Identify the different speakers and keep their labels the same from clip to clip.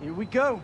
Speaker 1: Here we go.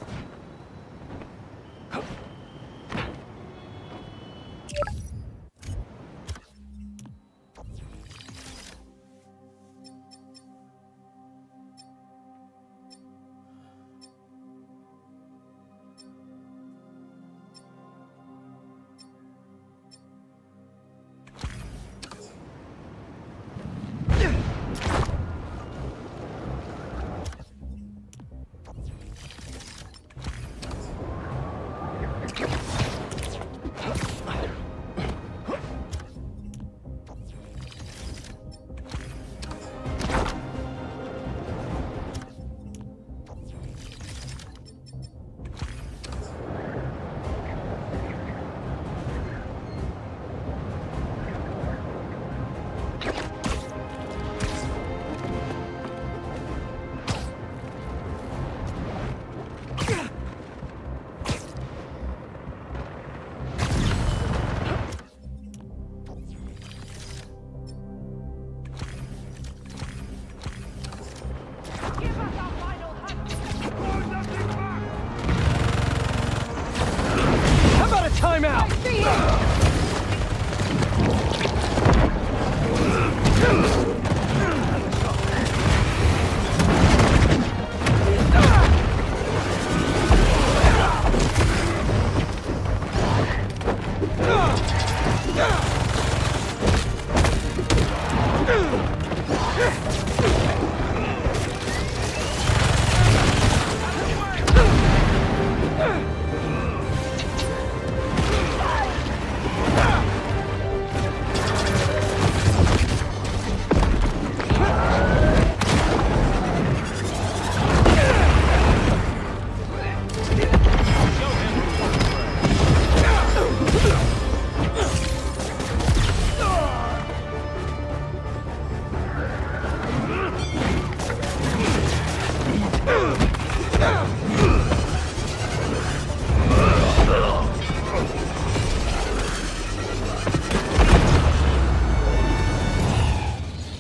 Speaker 1: Timeout!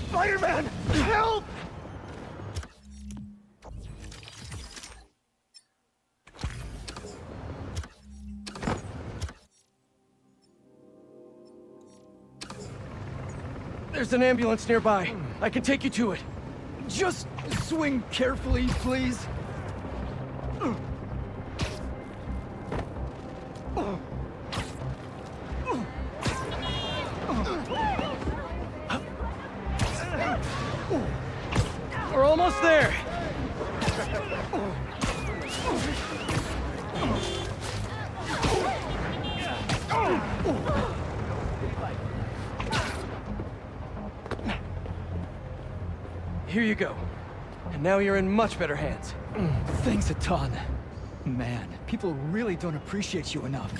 Speaker 1: Spider-Man! Help! There's an ambulance nearby. I can take you to it. Just swing carefully, please. We're almost there. Here you go. And now you're in much better hands.
Speaker 2: Thanks a ton. Man, people really don't appreciate you enough.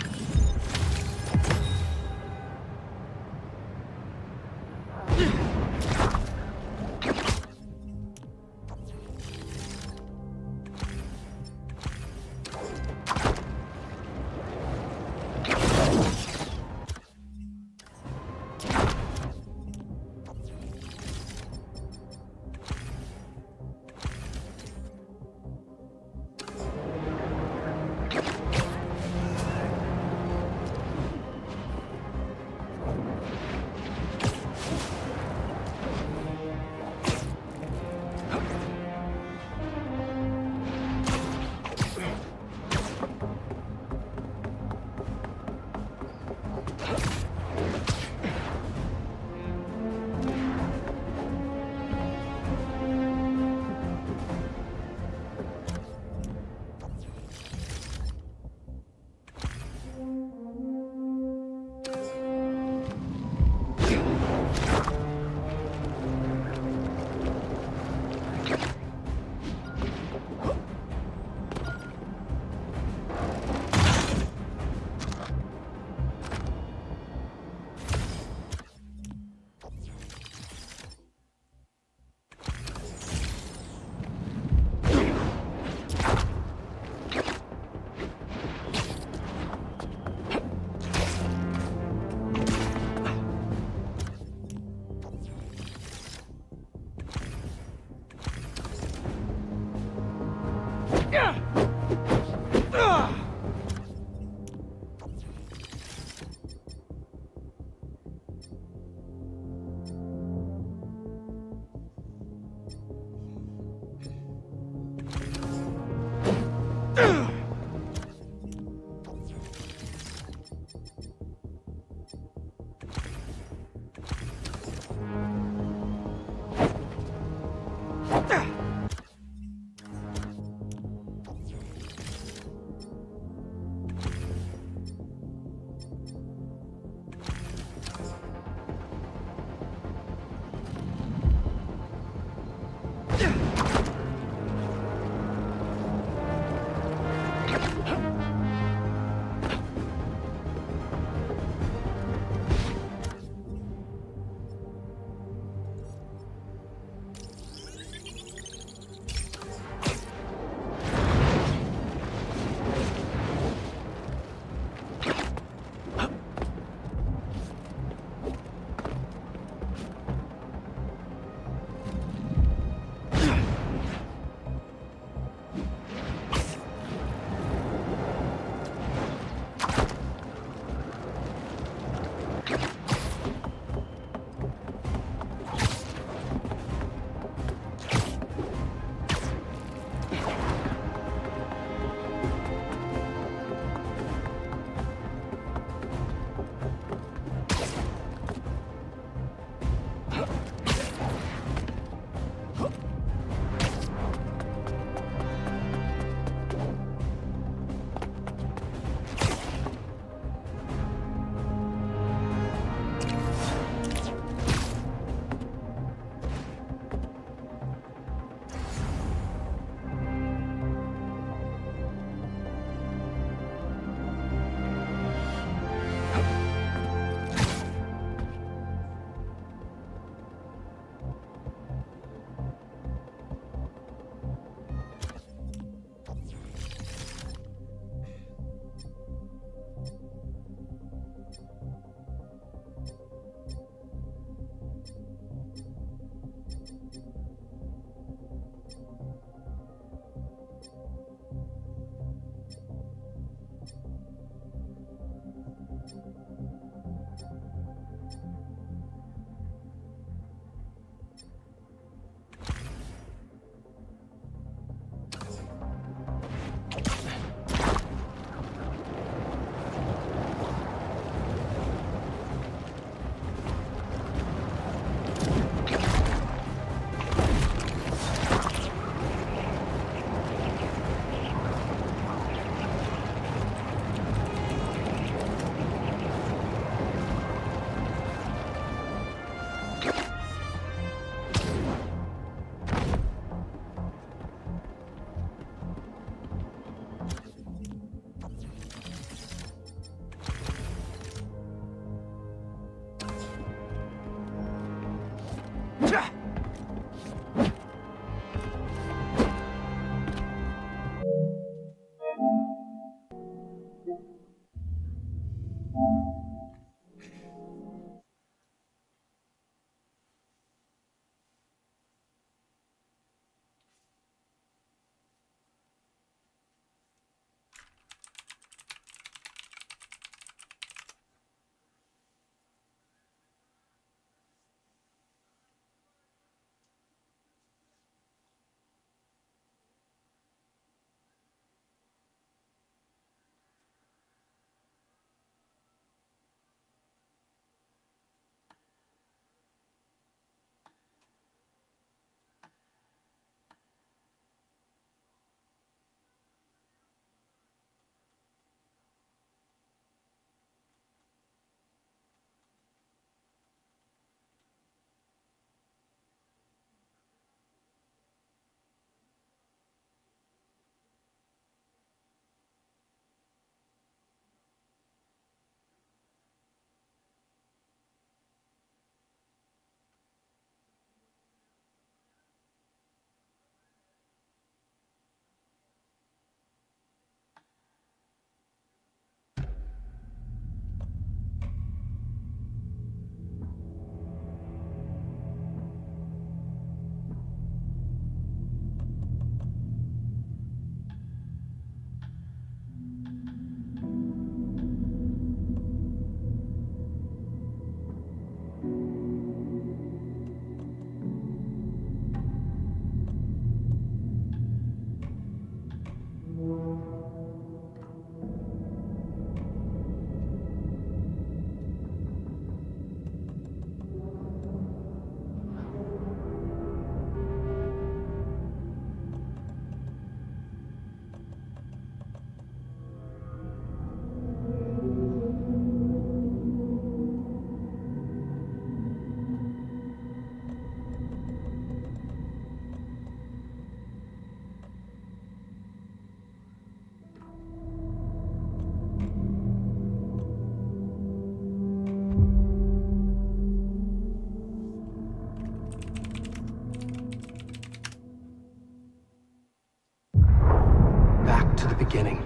Speaker 3: beginning.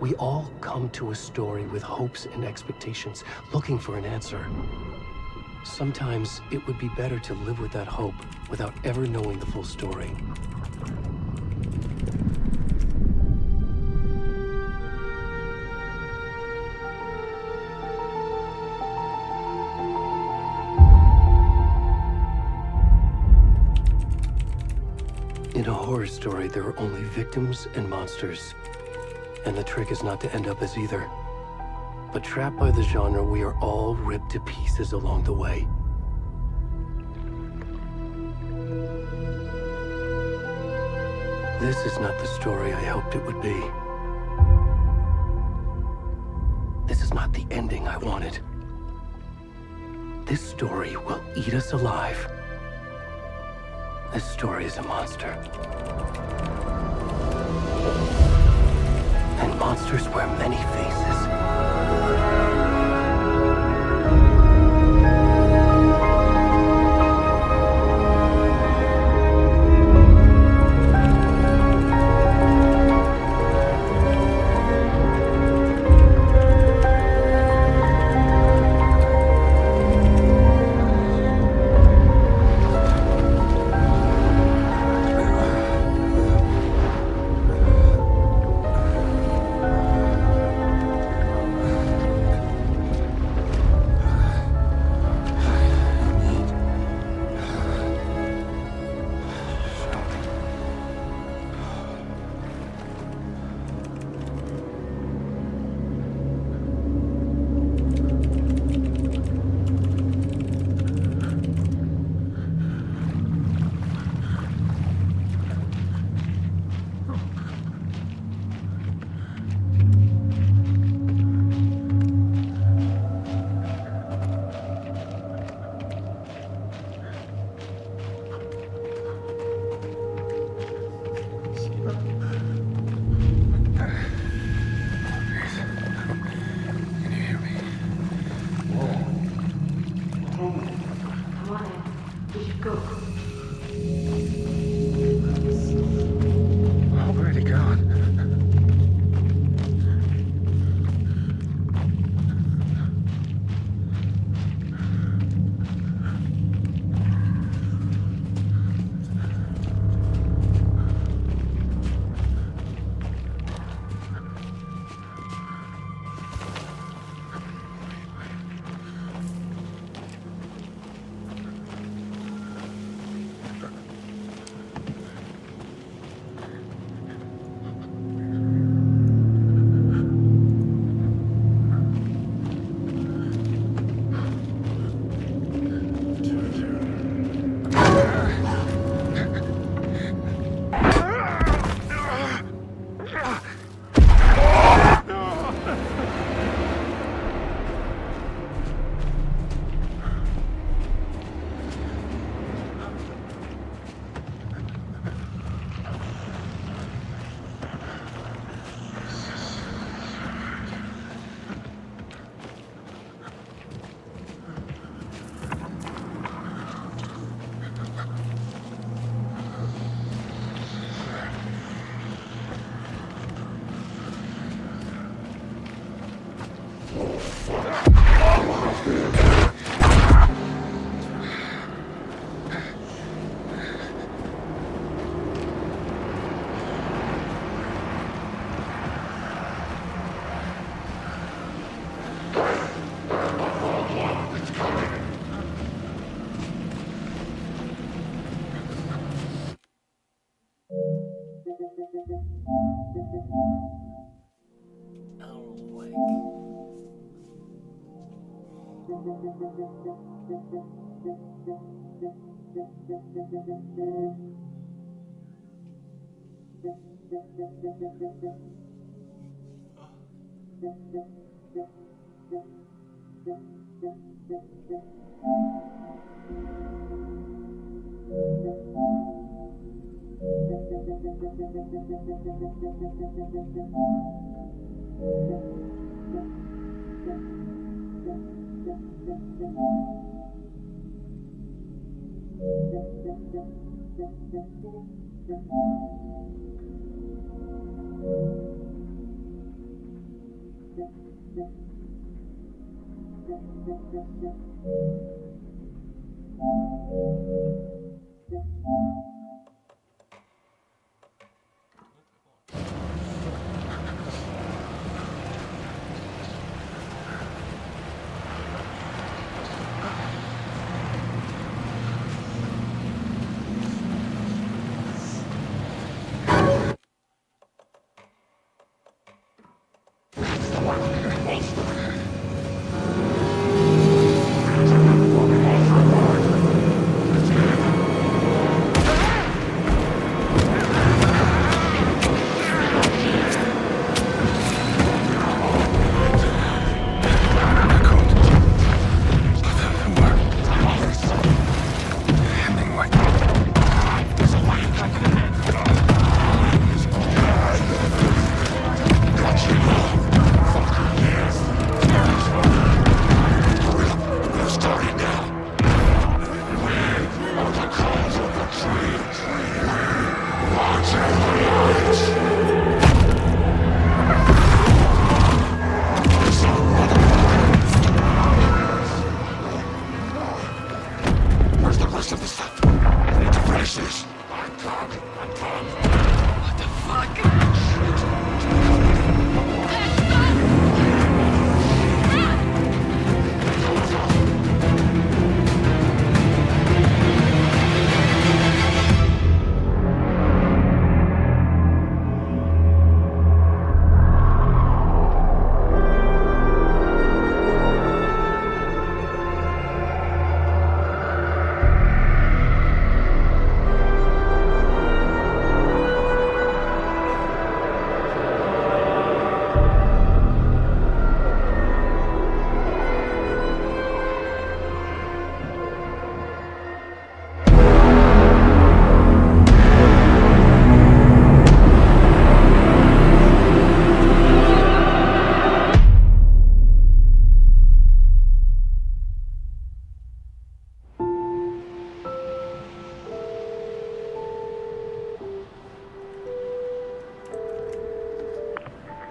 Speaker 3: We all come to a story with hopes and expectations, looking for an answer. Sometimes it would be better to live with that hope without ever knowing the full story. In a horror story, there are only victims and monsters. And the trick is not to end up as either. But trapped by the genre, we are all ripped to pieces along the way. This is not the story I hoped it would be. This is not the ending I wanted. This story will eat us alive. This story is a monster. And monsters wear many faces.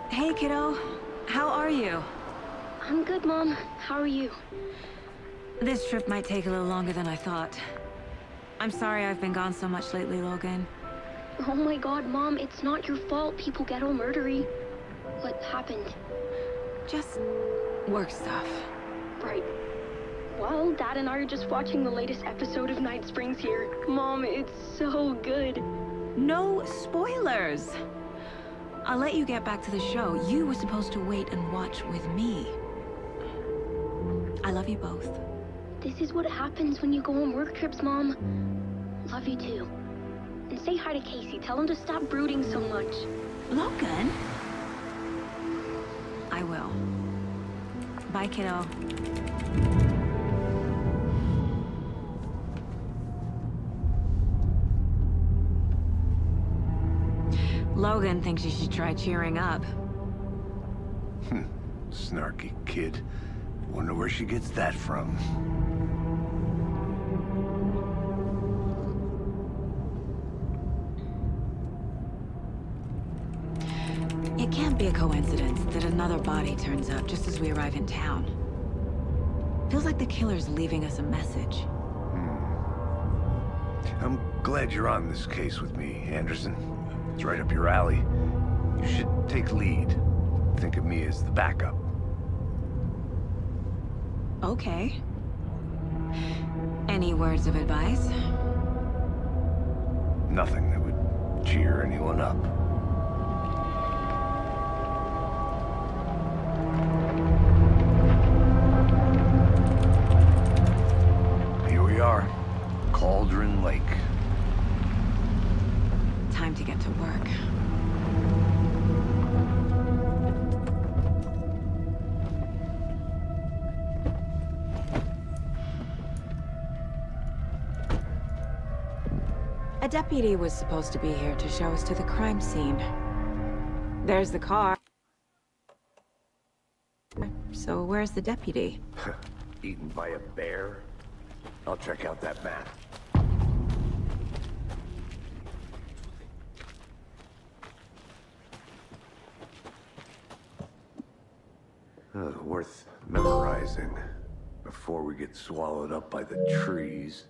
Speaker 4: Hey, kiddo. How are you?
Speaker 5: I'm good, Mom. How are you?
Speaker 4: This trip might take a little longer than I thought. I'm sorry I've been gone so much lately, Logan.
Speaker 5: Oh my god, Mom, it's not your fault people get all murdery. What happened?
Speaker 4: Just work stuff.
Speaker 5: Right. Well, Dad and I are just watching the latest episode of Night Springs here. Mom, it's so good.
Speaker 4: No spoilers! I'll let you get back to the show. You were supposed to wait and watch with me. I love you both.
Speaker 5: This is what happens when you go on work trips, Mom. Love you too. And say hi to Casey. Tell him to stop brooding so much.
Speaker 4: Logan? I will. Bye, kiddo. Logan thinks you should try cheering up.
Speaker 6: Snarky kid. Wonder where she gets that from.
Speaker 4: It can't be a coincidence that another body turns up just as we arrive in town. Feels like the killer's leaving us a message.
Speaker 6: I'm glad you're on this case with me, Anderson. It's right up your alley. You should take lead. Think of me as the backup.
Speaker 4: Okay. Any words of advice?
Speaker 6: Nothing that would cheer anyone up. Here we are. Cauldron Lake.
Speaker 4: Time to get to work. A deputy was supposed to be here to show us to the crime scene. There's the car. So where's the deputy?
Speaker 6: Eaten by a bear? I'll check out that map. Worth memorizing before we get swallowed up by the trees.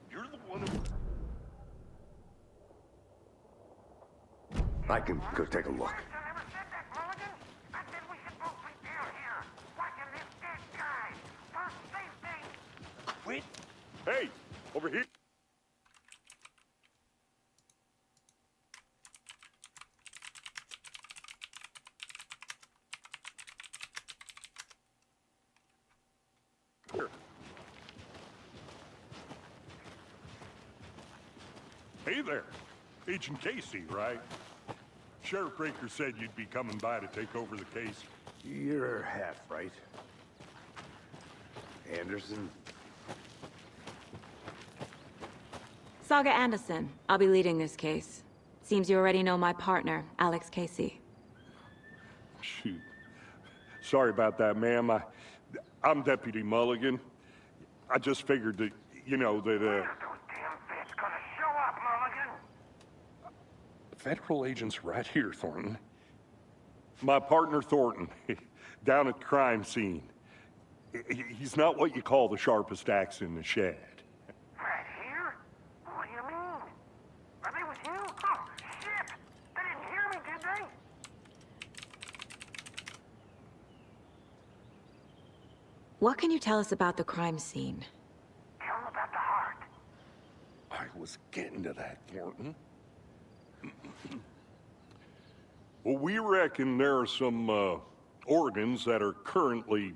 Speaker 6: You're the one who... I can go take a look.
Speaker 7: Wait! Hey! Over here! Hey there. Agent Casey, right? Sheriff Breaker said you'd be coming by to take over the case.
Speaker 6: You're half right. Anderson?
Speaker 4: Saga Anderson. I'll be leading this case. Seems you already know my partner, Alex Casey.
Speaker 7: Shoot. Sorry about that, ma'am. I'm Deputy Mulligan. I just figured that, you know, that, Federal agent's right here, Thornton. My partner, Thornton, down at the crime scene. He's not what you call the sharpest axe in the shed.
Speaker 8: Right here? What do you mean? Are they with you? Oh, shit! They didn't hear me, did they?
Speaker 4: What can you tell us about the crime scene?
Speaker 8: Tell them about the heart.
Speaker 7: I was getting to that, Thornton. Well, we reckon there are some organs that are currently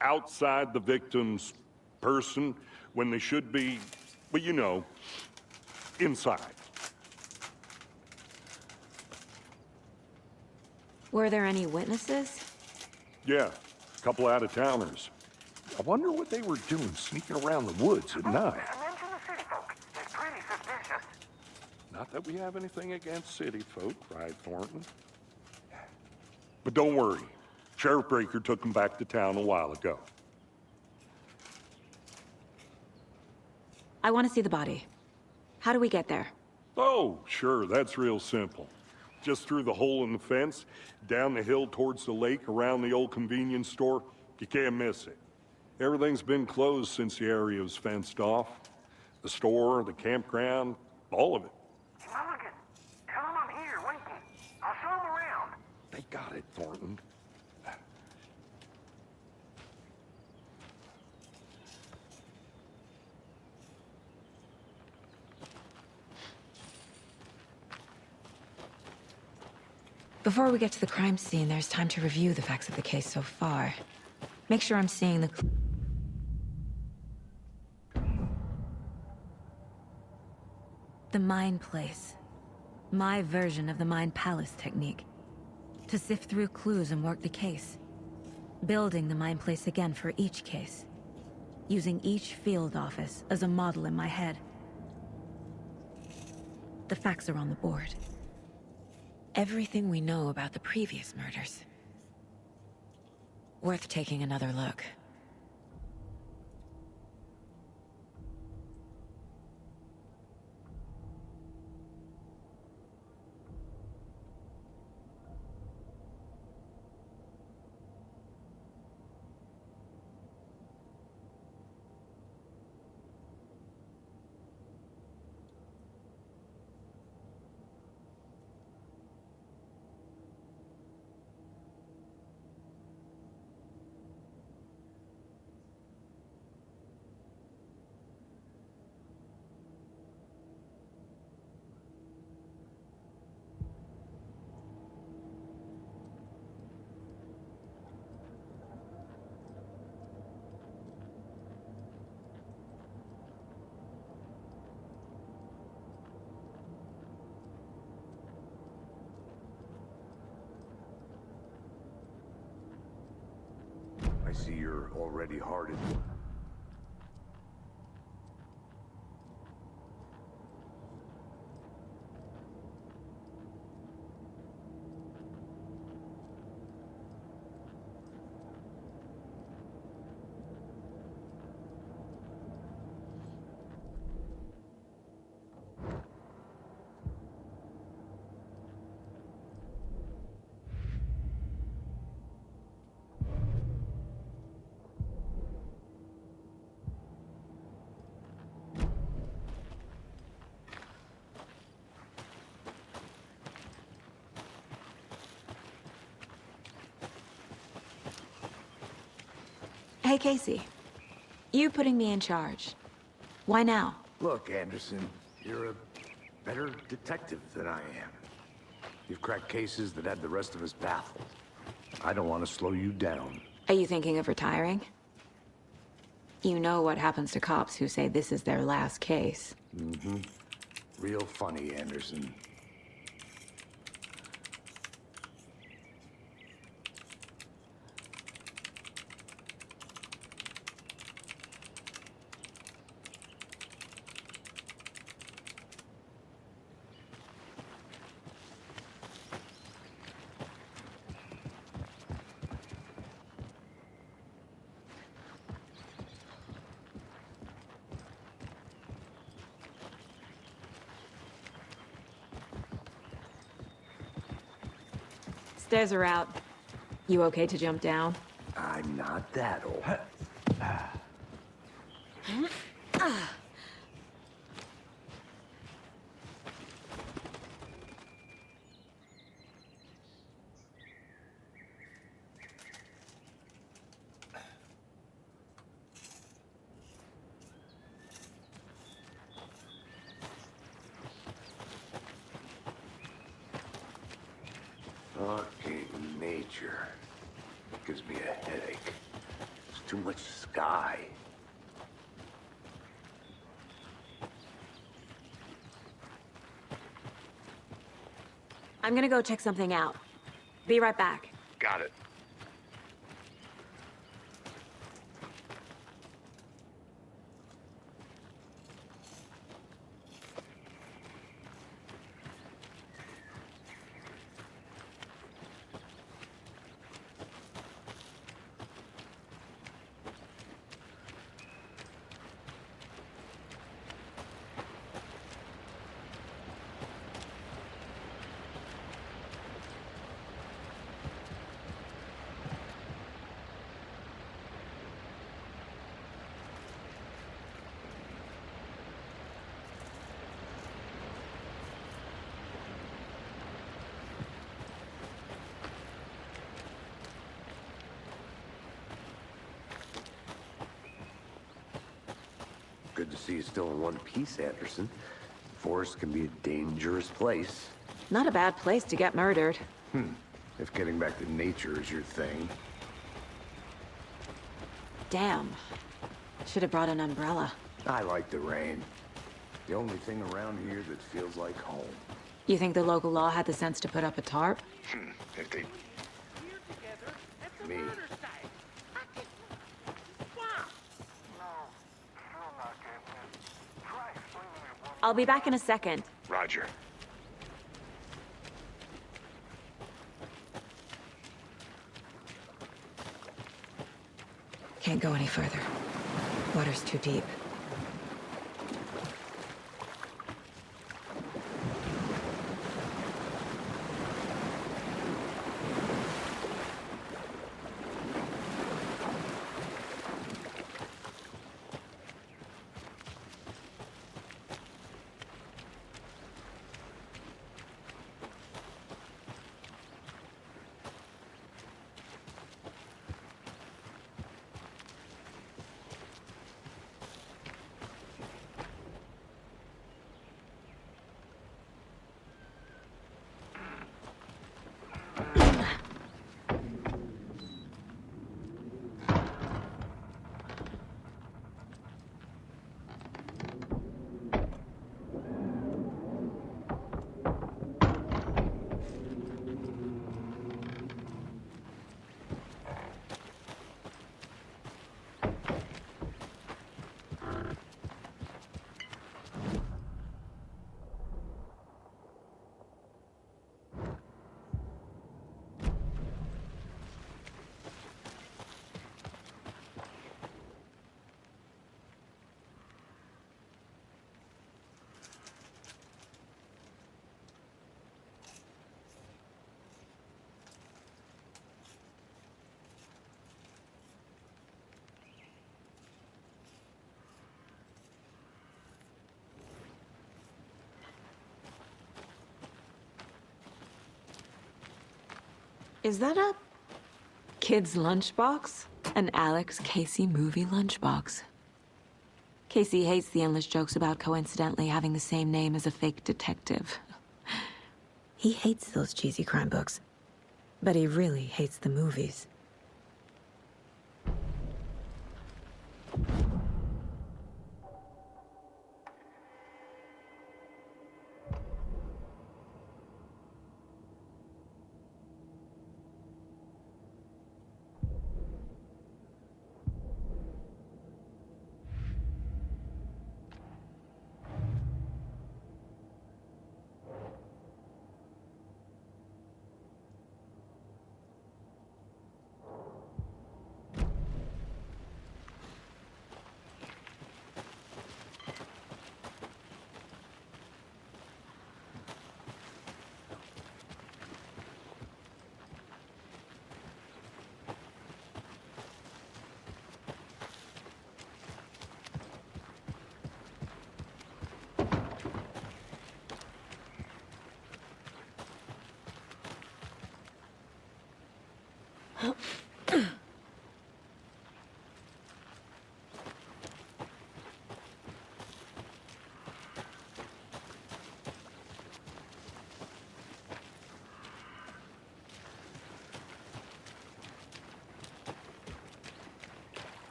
Speaker 7: outside the victim's person when they should be, well, you know, inside.
Speaker 4: Were there any witnesses?
Speaker 7: Yeah, a couple out-of-towners. I wonder what they were doing sneaking around the woods at night.
Speaker 8: Mention the city folk. It's pretty suspicious.
Speaker 7: Not that we have anything against city folk, right, Thornton? But don't worry. Sheriff Breaker took them back to town a while ago.
Speaker 4: I want to see the body. How do we get there?
Speaker 7: Oh, sure, that's real simple. Just through the hole in the fence, down the hill towards the lake, around the old convenience store. You can't miss it. Everything's been closed since the area was fenced off. The store, the campground, all of it.
Speaker 8: Mulligan, tell them I'm here, waiting. I'll show them around.
Speaker 7: They got it, Thornton.
Speaker 4: Before we get to the crime scene, there's time to review the facts of the case so far. Make sure I'm seeing the... The Mind Place. My version of the Mind Palace technique. To sift through clues and work the case. Building the Mind Place again for each case. Using each field office as a model in my head. The facts are on the board. Everything we know about the previous murders. Worth taking another look.
Speaker 6: I see you're already hardened.
Speaker 4: Hey, Casey. You putting me in charge. Why now?
Speaker 6: Look, Anderson, you're a better detective than I am. You've cracked cases that had the rest of us baffled. I don't want to slow you down.
Speaker 4: Are you thinking of retiring? You know what happens to cops who say this is their last case.
Speaker 6: Mm-hmm. Real funny, Anderson.
Speaker 4: Stairs are out. You okay to jump down?
Speaker 6: I'm not that old. Fucking nature. Gives me a headache. There's too much sky.
Speaker 4: I'm gonna go check something out. Be right back.
Speaker 6: Got it. Good to see you still in one piece, Anderson. Forest can be a dangerous place.
Speaker 4: Not a bad place to get murdered.
Speaker 6: If getting back to nature is your thing.
Speaker 4: Damn. Should have brought an umbrella.
Speaker 6: I like the rain. The only thing around here that feels like home.
Speaker 4: You think the local law had the sense to put up a tarp?
Speaker 6: If they... Me.
Speaker 4: I'll be back in a second.
Speaker 6: Roger.
Speaker 4: Can't go any further. Water's too deep. Is that a kid's lunchbox? An Alex Casey movie lunchbox. Casey hates the endless jokes about coincidentally having the same name as a fake detective. He hates those cheesy crime books, but he really hates the movies.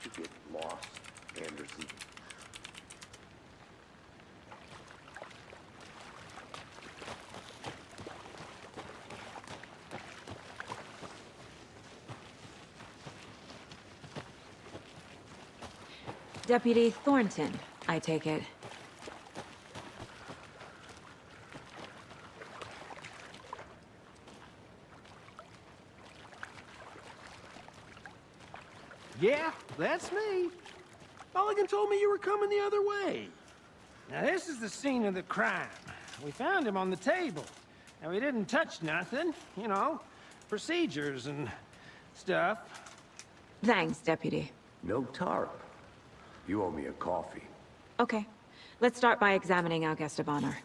Speaker 6: To get lost, Anderson.
Speaker 4: Deputy Thornton, I take it.
Speaker 9: Yeah, that's me. Mulligan told me you were coming the other way. Now, this is the scene of the crime. We found him on the table. And we didn't touch nothing, you know, procedures and stuff.
Speaker 4: Thanks, Deputy.
Speaker 6: No tarp. You owe me a coffee.
Speaker 4: Okay, let's start by examining our guest of honor.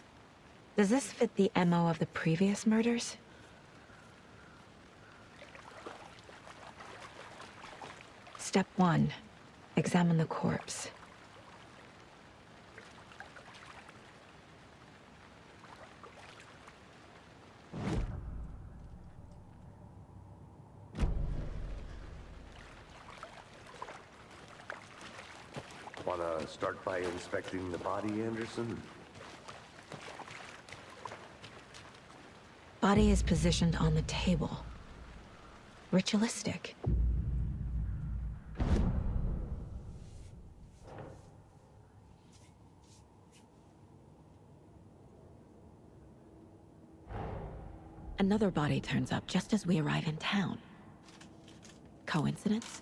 Speaker 4: Does this fit the MO of the previous murders? Step 1. Examine the corpse.
Speaker 6: Wanna start by inspecting the body, Anderson?
Speaker 4: Body is positioned on the table. Ritualistic. Another body turns up just as we arrive in town. Coincidence?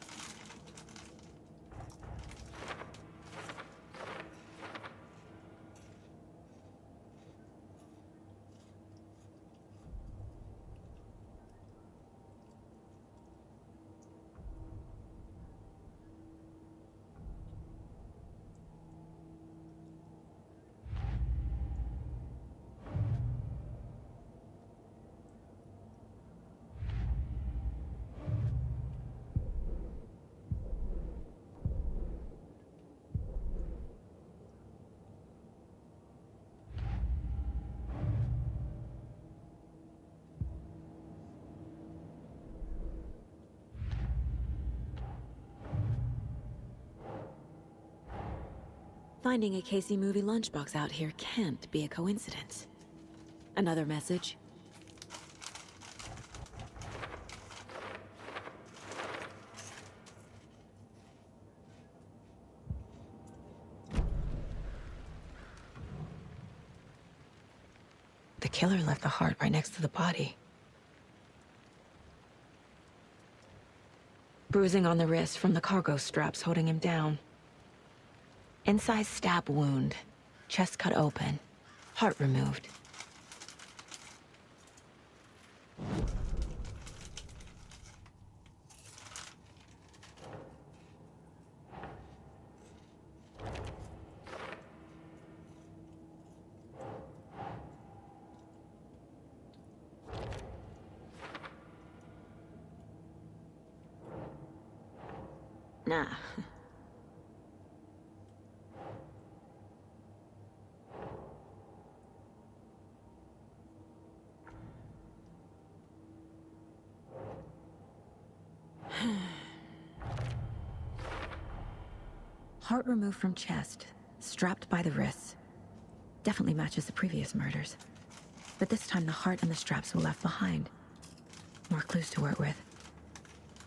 Speaker 4: Finding a Casey movie lunchbox out here can't be a coincidence. Another message? The killer left the heart right next to the body. Bruising on the wrist from the cargo straps holding him down. Incised stab wound, chest cut open, heart removed. Nah. Heart removed from chest, strapped by the wrists. Definitely matches the previous murders. But this time the heart and the straps were left behind. More clues to work with.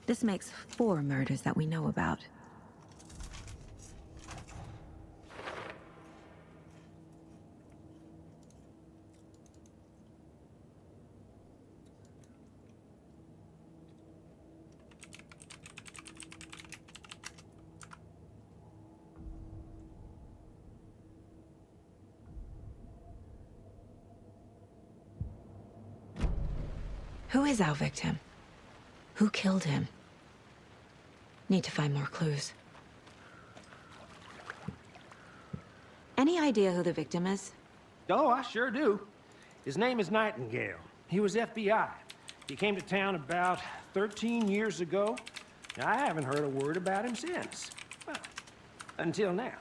Speaker 4: This makes 4 murders that we know about. Who is our victim? Who killed him? Need to find more clues. Any idea who the victim is?
Speaker 9: Oh, I sure do. His name is Nightingale. He was FBI. He came to town about 13 years ago. I haven't heard a word about him since. Well, until now.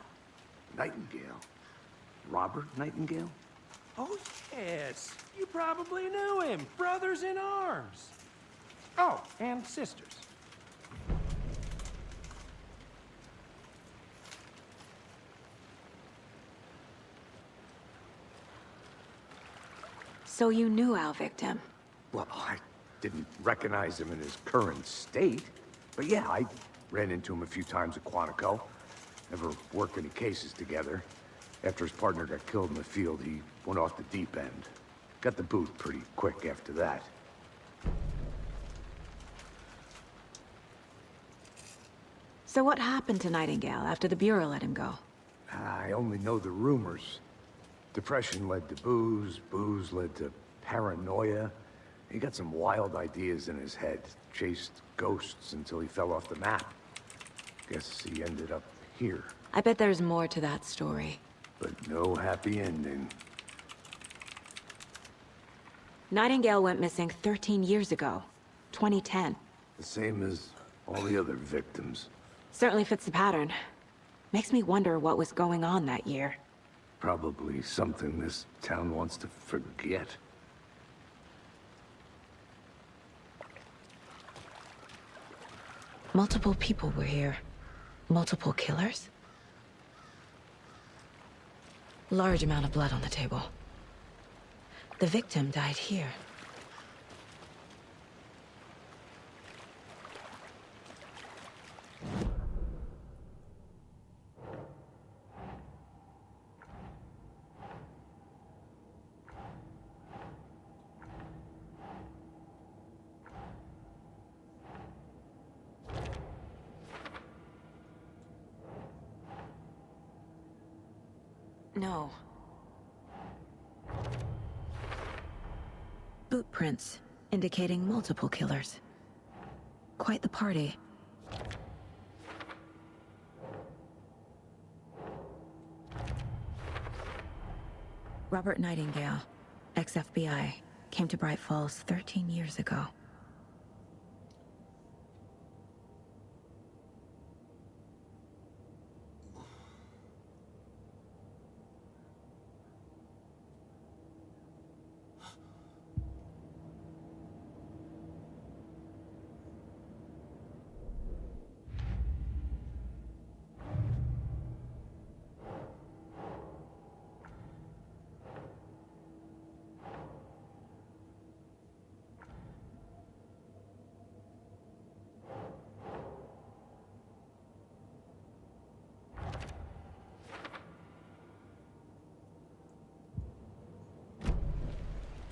Speaker 6: Nightingale? Robert Nightingale?
Speaker 9: Oh, yes. You probably knew him. Brothers in arms. Oh, and sisters.
Speaker 4: So you knew our victim?
Speaker 6: Well, I didn't recognize him in his current state. But yeah, I ran into him a few times at Quantico. Never worked any cases together. After his partner got killed in the field, he went off the deep end. Got the boot pretty quick after that.
Speaker 4: So what happened to Nightingale after the Bureau let him go?
Speaker 6: I only know the rumors. Depression led to booze, booze led to paranoia. He got some wild ideas in his head, chased ghosts until he fell off the map. Guess he ended up here.
Speaker 4: I bet there's more to that story.
Speaker 6: But no happy ending.
Speaker 4: Nightingale went missing 13 years ago, 2010.
Speaker 6: The same as all the other victims.
Speaker 4: Certainly fits the pattern. Makes me wonder what was going on that year.
Speaker 6: Probably something this town wants to forget.
Speaker 4: Multiple people were here. Multiple killers? Large amount of blood on the table. The victim died here. No. Boot prints, indicating multiple killers. Quite the party. Robert Nightingale, ex-FBI, came to Bright Falls 13 years ago.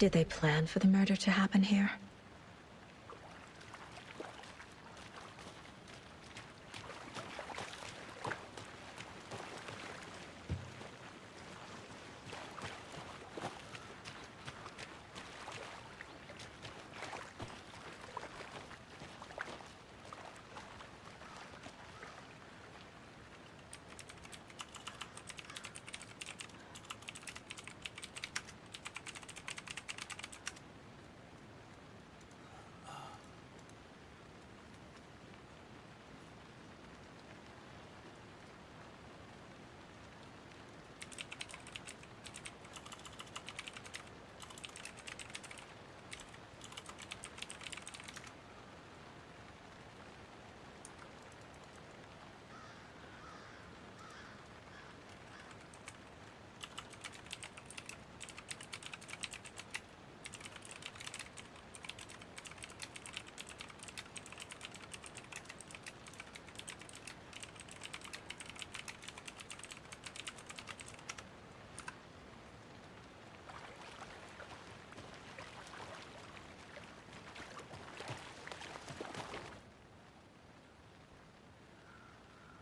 Speaker 4: Did they plan for the murder to happen here?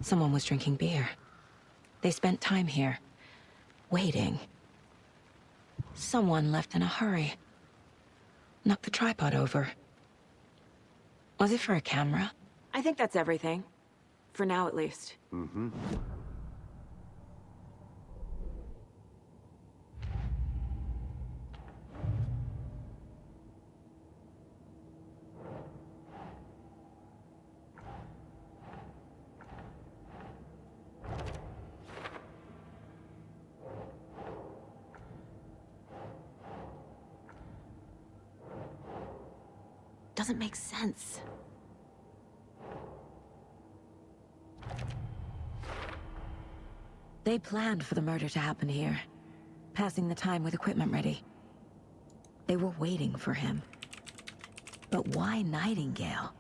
Speaker 4: Someone was drinking beer. They spent time here, waiting. Someone left in a hurry. Knocked the tripod over. Was it for a camera? I think that's everything. For now, at least.
Speaker 6: Mm-hmm.
Speaker 4: Doesn't make sense. They planned for the murder to happen here, passing the time with equipment ready. They were waiting for him. But why Nightingale?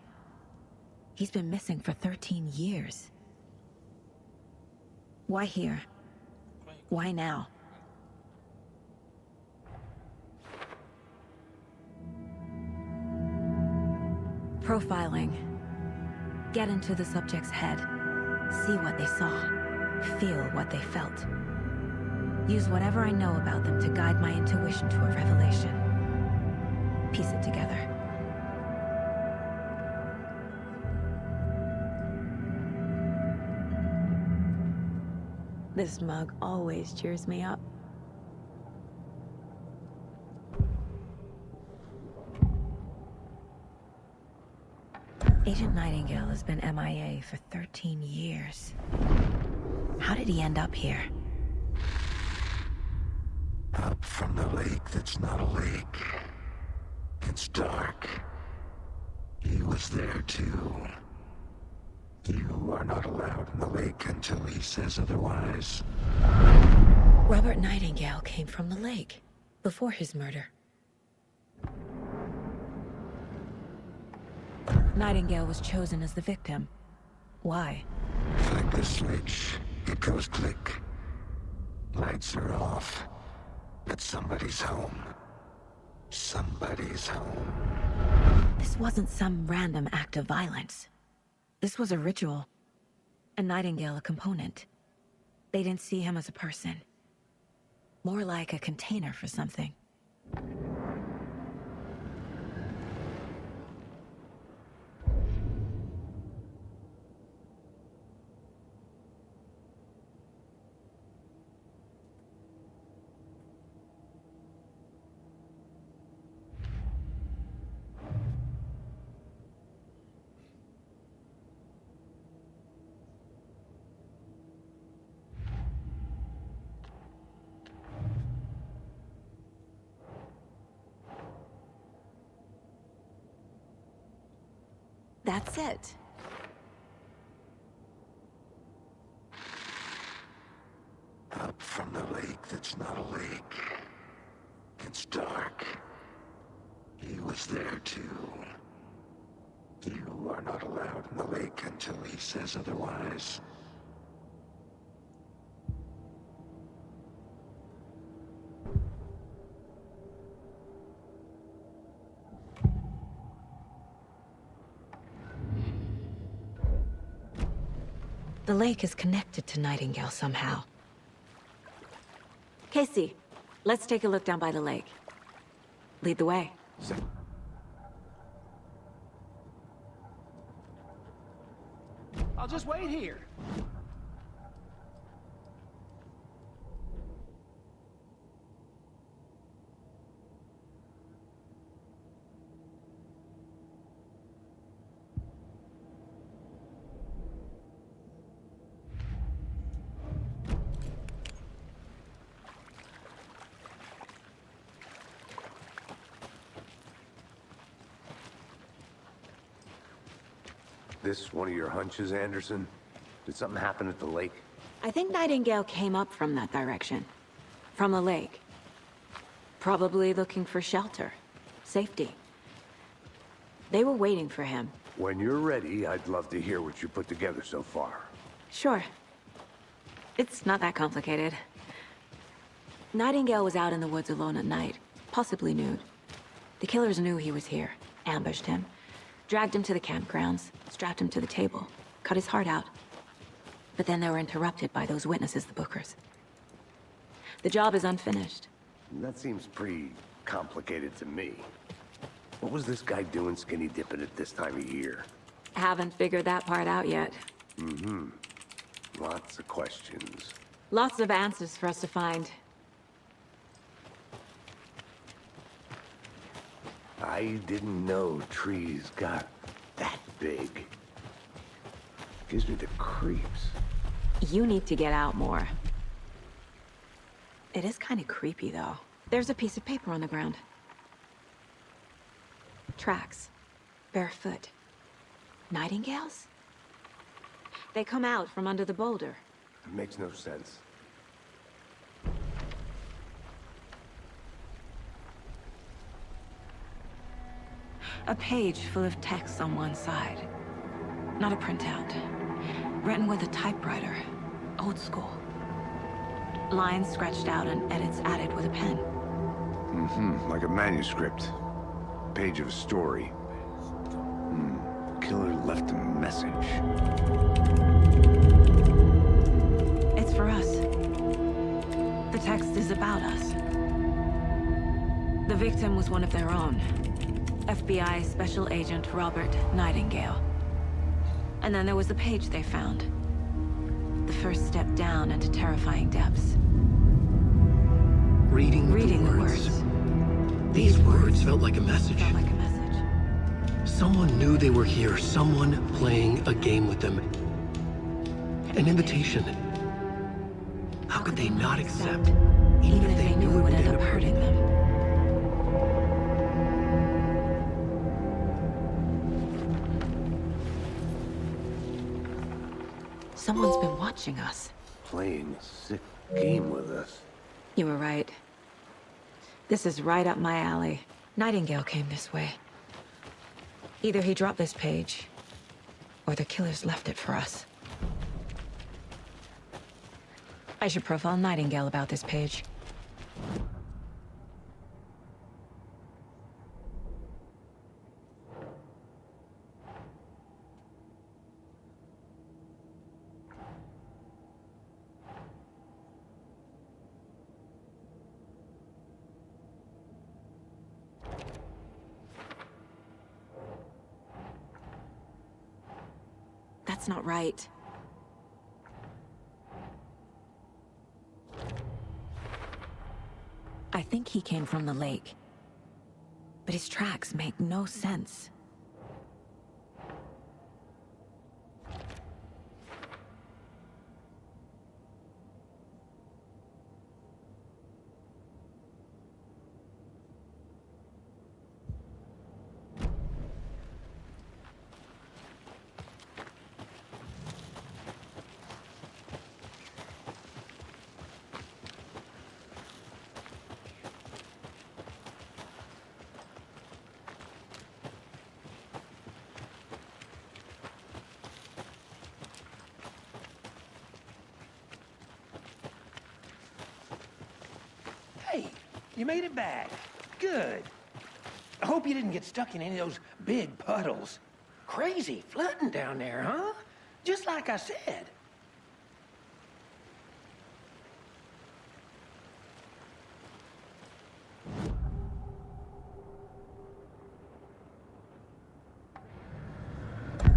Speaker 4: He's been missing for 13 years. Why here? Why now? Profiling. Get into the subject's head. See what they saw. Feel what they felt. Use whatever I know about them to guide my intuition to a revelation. Piece it together. This mug always cheers me up. Agent Nightingale has been MIA for 13 years. How did he end up here?
Speaker 10: Up from the lake that's not a lake. It's dark. He was there too. You are not allowed in the lake until he says otherwise.
Speaker 4: Robert Nightingale came from the lake, before his murder. Nightingale was chosen as the victim. Why?
Speaker 10: Flick the switch, it goes click. Lights are off. But somebody's home. Somebody's home.
Speaker 4: This wasn't some random act of violence. This was a ritual. And Nightingale a component. They didn't see him as a person. More like a container for something. That's it.
Speaker 10: Up from the lake that's not a lake. It's dark. He was there too. You are not allowed in the lake until he says otherwise.
Speaker 4: The lake is connected to Nightingale somehow. Casey, let's take a look down by the lake. Lead the way.
Speaker 9: I'll just wait here.
Speaker 6: This one of your hunches, Anderson? Did something happen at the lake?
Speaker 4: I think Nightingale came up from that direction. From the lake. Probably looking for shelter. Safety. They were waiting for him.
Speaker 6: When you're ready, I'd love to hear what you put together so far.
Speaker 4: Sure. It's not that complicated. Nightingale was out in the woods alone at night, possibly nude. The killers knew he was here, ambushed him, dragged him to the campgrounds, strapped him to the table, cut his heart out. But then they were interrupted by those witnesses, the Bookers. The job is unfinished.
Speaker 6: That seems pretty complicated to me. What was this guy doing skinny dipping at this time of year?
Speaker 4: Haven't figured that part out yet.
Speaker 6: Mm-hmm. Lots of questions.
Speaker 4: Lots of answers for us to find.
Speaker 6: I didn't know trees got that big. Gives me the creeps.
Speaker 4: You need to get out more. It is kind of creepy, though. There's a piece of paper on the ground. Tracks. Barefoot. Nightingales? They come out from under the boulder.
Speaker 6: It makes no sense.
Speaker 4: A page full of text on one side. Not a printout. Written with a typewriter. Old school. Lines scratched out and edits added with a pen.
Speaker 6: Mm-hmm. Like a manuscript. Page of a story. Killer left a message.
Speaker 4: It's for us. The text is about us. The victim was one of their own. FBI Special Agent Robert Nightingale. And then there was the page they found. The first step down into terrifying depths.
Speaker 3: Reading the words. These words felt like a message.
Speaker 4: Felt like a message.
Speaker 3: Someone knew they were here, someone playing a game with them. An invitation. How could they not accept, even if they knew it would end up hurting them?
Speaker 4: Someone's been watching us.
Speaker 6: Playing a sick game with us.
Speaker 4: You were right. This is right up my alley. Nightingale came this way. Either he dropped this page, or the killers left it for us. I should profile Nightingale about this page. That's not right. I think he came from the lake. But his tracks make no sense.
Speaker 9: Hey, you made it back. Good. I hope you didn't get stuck in any of those big puddles. Crazy flooding down there, huh? Just like I said.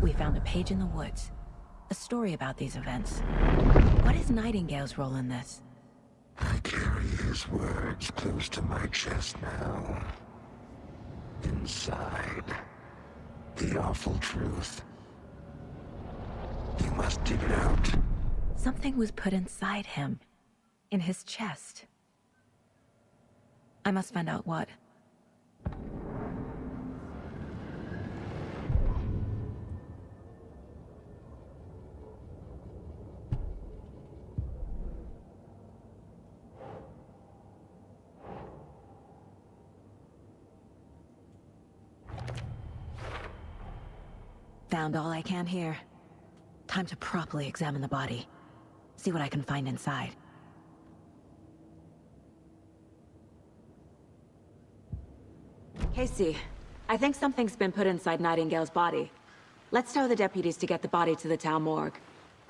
Speaker 4: We found a page in the woods. A story about these events. What is Nightingale's role in this?
Speaker 10: I carry his words close to my chest now. Inside, the awful truth. You must dig it out.
Speaker 4: Something was put inside him. In his chest. I must find out what. Found all I can here. Time to properly examine the body. See what I can find inside. Casey, I think something's been put inside Nightingale's body. Let's tell the deputies to get the body to the town morgue.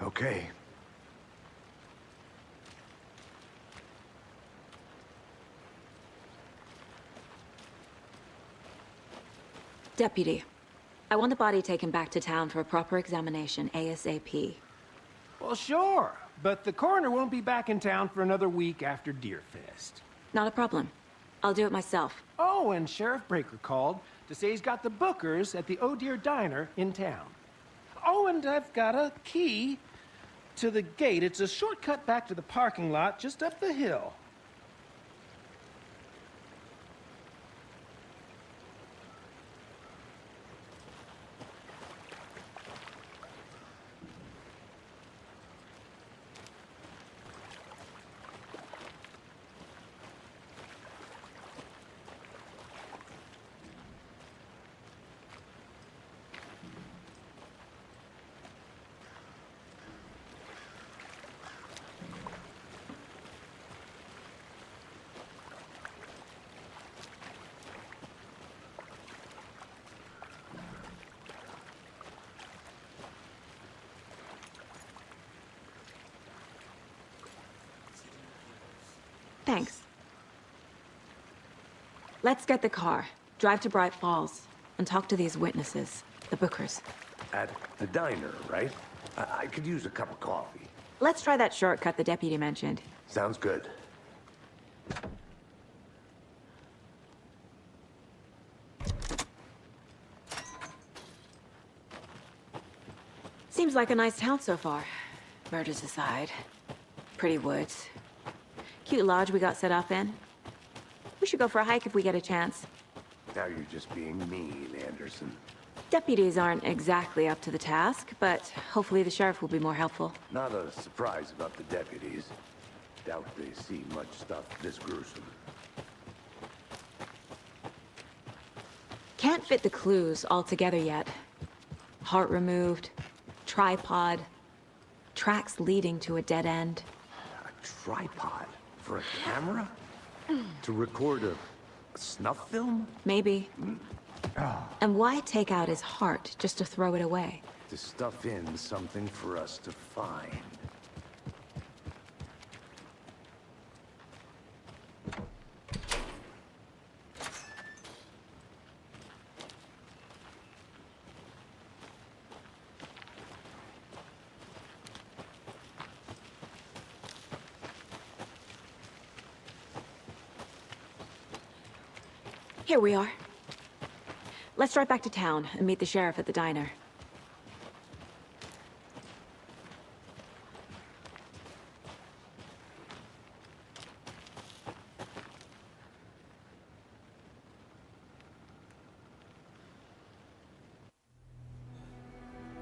Speaker 6: Okay.
Speaker 4: Deputy, I want the body taken back to town for a proper examination ASAP.
Speaker 9: Well, sure. But the coroner won't be back in town for another week after Deerfest.
Speaker 4: Not a problem. I'll do it myself.
Speaker 9: Oh, and Sheriff Breaker called to say he's got the Bookers at the Oh Dear Diner in town. Oh, and I've got a key to the gate. It's a shortcut back to the parking lot just up the hill.
Speaker 4: Thanks. Let's get the car, drive to Bright Falls, and talk to these witnesses, the Bookers.
Speaker 6: At the diner, right? I could use a cup of coffee.
Speaker 4: Let's try that shortcut the deputy mentioned.
Speaker 6: Sounds good.
Speaker 4: Seems like a nice town so far. Murders aside. Pretty woods. Cute lodge we got set up in. We should go for a hike if we get a chance.
Speaker 6: Now you're just being mean, Anderson.
Speaker 4: Deputies aren't exactly up to the task, but hopefully the sheriff will be more helpful.
Speaker 6: Not a surprise about the deputies. Doubt they see much stuff this gruesome.
Speaker 4: Can't fit the clues all together yet. Heart removed, tripod, tracks leading to a dead end.
Speaker 6: A tripod? For a camera? To record a snuff film?
Speaker 4: Maybe. And why take out his heart just to throw it away?
Speaker 6: To stuff in something for us to find.
Speaker 4: Here we are. Let's drive back to town and meet the sheriff at the diner.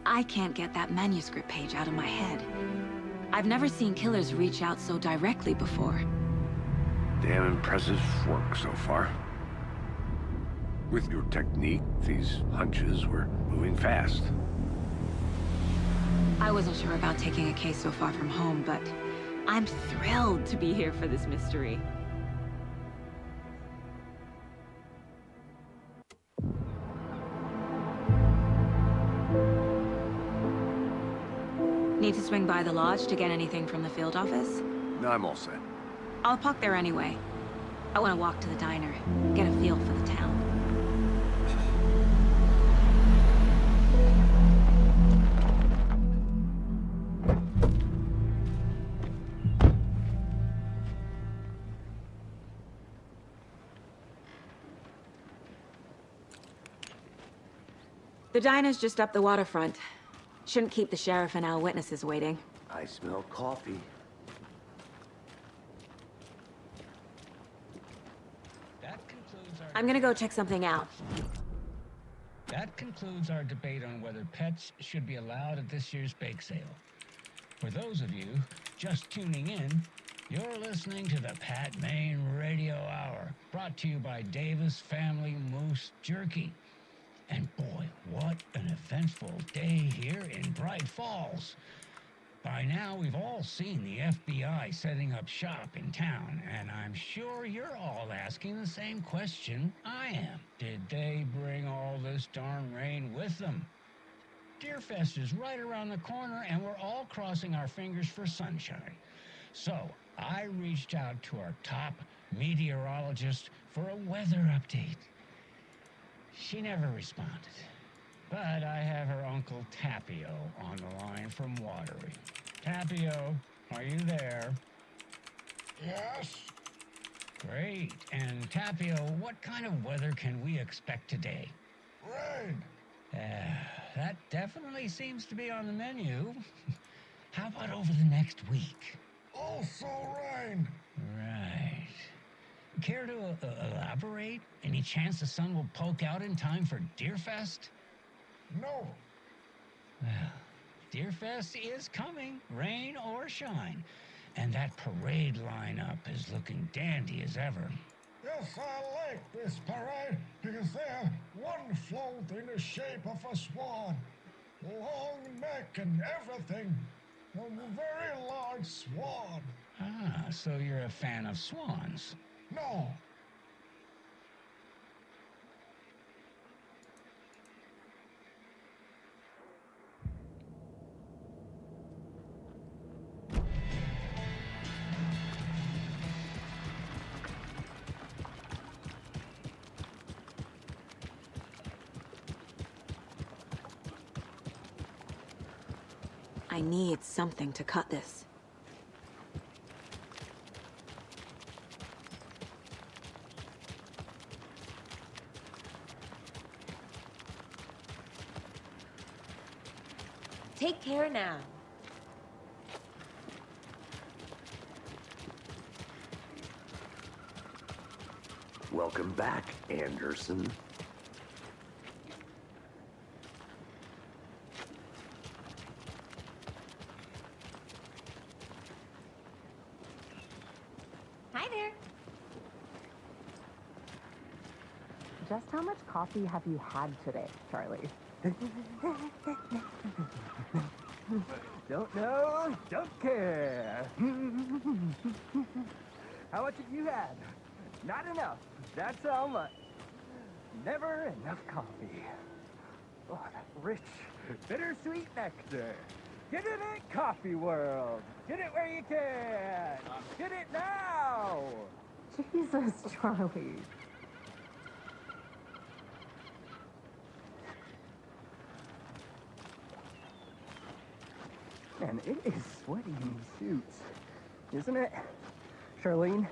Speaker 4: I can't get that manuscript page out of my head. I've never seen killers reach out so directly before.
Speaker 6: Damn impressive work so far. With your technique, these hunches were moving fast.
Speaker 4: I wasn't sure about taking a case so far from home, but I'm thrilled to be here for this mystery. Need to swing by the lodge to get anything from the field office?
Speaker 6: No, I'm all set.
Speaker 4: I'll park there anyway. I want to walk to the diner, get a feel for the town. The diner's just up the waterfront. Shouldn't keep the sheriff and our witnesses waiting.
Speaker 6: I smell coffee.
Speaker 4: I'm gonna go check something out.
Speaker 11: That concludes our debate on whether pets should be allowed at this year's bake sale. For those of you just tuning in, you're listening to the Pat Maine Radio Hour, brought to you by Davis Family Moose Jerky. And boy, what an eventful day here in Bright Falls. By now, we've all seen the FBI setting up shop in town, and I'm sure you're all asking the same question I am. Did they bring all this darn rain with them? Deerfest is right around the corner, and we're all crossing our fingers for sunshine. So, I reached out to our top meteorologist for a weather update. She never responded. But I have her Uncle Tapio on the line from Watery. Tapio, are you there?
Speaker 10: Yes?
Speaker 11: Great. And Tapio, what kind of weather can we expect today?
Speaker 10: Rain.
Speaker 11: That definitely seems to be on the menu. How about over the next week?
Speaker 10: Also rain.
Speaker 11: Right. Care to elaborate? Any chance the sun will poke out in time for Deerfest?
Speaker 10: No.
Speaker 11: Well, Deerfest is coming, rain or shine. And that parade lineup is looking dandy as ever.
Speaker 10: Yes, I like this parade because they have one float in the shape of a swan. Long neck and everything. A very large swan.
Speaker 11: Ah, so you're a fan of swans.
Speaker 10: No.
Speaker 4: I need something to cut this.
Speaker 12: Take care now.
Speaker 6: Welcome back, Anderson.
Speaker 12: Hi there.
Speaker 13: Just how much coffee have you had today, Charlie?
Speaker 2: Don't know, don't care. How much have you had? Not enough. That's how much. Never enough coffee. Oh, that rich, bittersweet nectar. Get it at Coffee World. Get it where you can. Get it now.
Speaker 13: Jesus, Charlie.
Speaker 2: Man, it is sweaty in these suits, isn't it? Charlene,